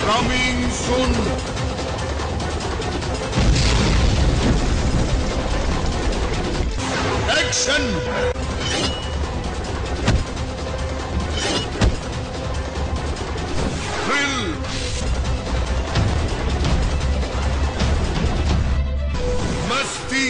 Coming soon. Action. Thrill. Masti.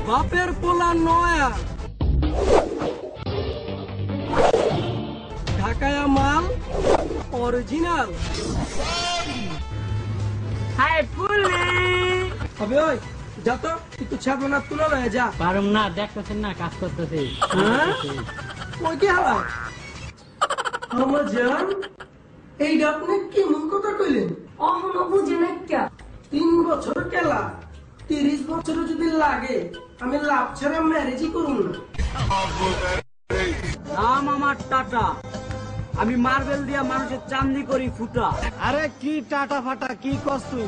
বাপের পোলা নয়া ঢাকায়া মাল অরিজিনাল। হাই ফুলি হবে ওই যা তো একটু ছাড়বো না, তুলে লয়ে যা। পারুম না, দেখতেছেন না কাজ করতেছে। হ্যাঁ ওই কি হালা আমার জান, এইটা আপনি কি মন কথা কইলেন? অহনো বুঝে না কে 3 বছর কেলা 30 বছর যদি লাগে আমি লাভ ছাড়া ম্যারেজই করুন না। নাম আমার টাটা, আমি মার্বেল দিয়া মানুষের চান্দি করি ফুটা। আরে কি টাটা ফাটা কি কস তুই?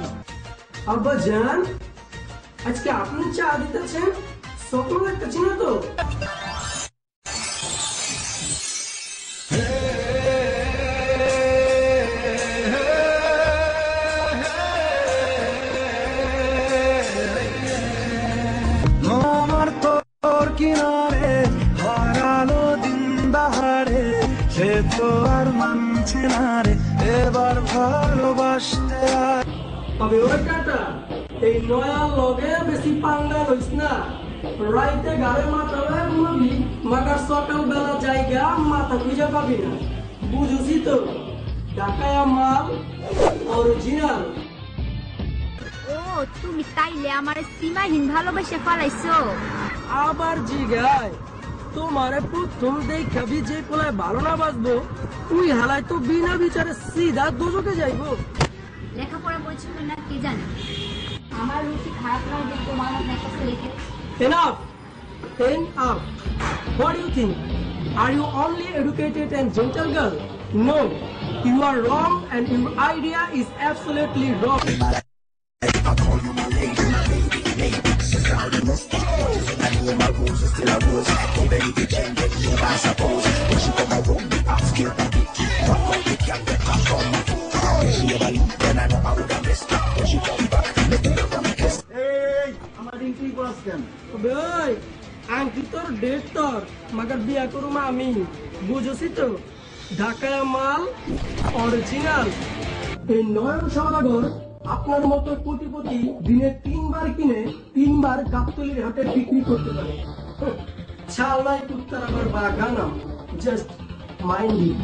আব্বা জান আজকে আপনি চা দিতেছেন, স্বপ্ন দেখতেছি না তো? আমার তোর কিনারে হারালো দিন বাহারে, সে তো আর মানছে না রে এবার ভালোবাসতে। আর তবে ওই কাটা এই নয়া লগে বেশি পাঙ্গা হইস না। রাইতে গাড়ে মাথা লয়ে ঘুমাবি, মাগার সকাল বেলা জায়গা মাথা খুঁজে পাবি না। বুঝুছি তো ঢাকায়া মাল অরিজিনাল। ও তুমি তাইলে আমার সীমাহীন ভালোবাসে ফেলাইছো। আবার জিগায় তোমারে প্রথম দেখাবি যে পোলায় ভালো না বাঁচবো, তুই হালাই তো বিনা বিচারে সিধা দুজকে যাইবো। লেখাপড়া বলছিল না কে জানে, আমার রুচি খারাপ লাগবে তোমার আপনার কাছে লিখে। Enough! Enough! What do you think? Are you only educated and gentle girl? No, you are wrong and your idea is absolutely wrong. I call you my lady, my baby, baby. Since I must be I know my rules are still a rose. Oh baby, can't get me, I suppose. When she come around me, I feel the beat. Rock like it can't get off from my feet. When she ever leave, then I know I would have missed her. When she come back, make me love and kiss. Hey, আমার duty class কেন? ভাই আংটি তোর date তোর মাগার বিয়া করুম আমি, বুঝছি তো ঢাকায় মাল অরিজিনাল। এই নয়ন সওদাগর আপনার মতো কোটিপতি দিনে 3 বার কিনে 3 বার গাবতলির হাটে বিক্রি করতে পারে। ছাল নাই কুত্তার আবার বাগানাম, just mind it.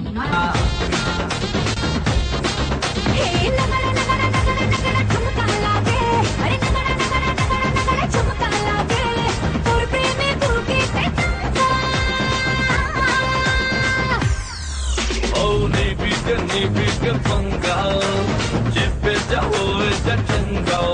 Nibigel pangal, jepe jao jatengao.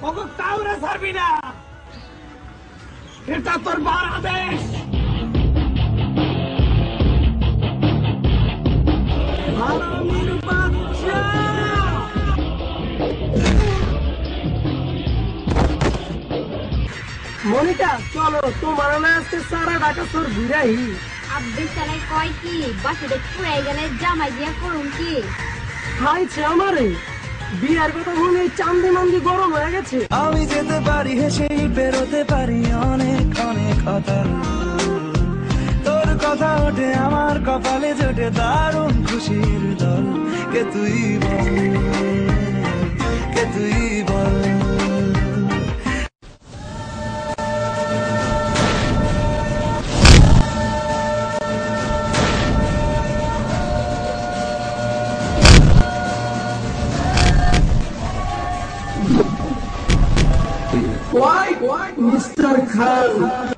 ওগো কাউরে ছাড়বি না, এটা তোর বাংলাদেশ। হারামির বাচ্চা মনিকা চলো তোমার না আজকে সারা ঢাকা তোর ঘুরাই। আব্বে সারাই কয় কি বাসুদের পুরাই গেলে জামাই দিয়া করুন কি? খাইছে আমারে বিয়ার কথা মনে চান্দি মান্দি গরম হয়ে গেছে। আমি যেতে পারি হেসেই বেরোতে পারি অনেক অনেক কথা, তোর কথা ওঠে আমার কপালে জোটে দারুণ খুশির দল। কে তুই বল, কে তুই বল। মিস্টার খান।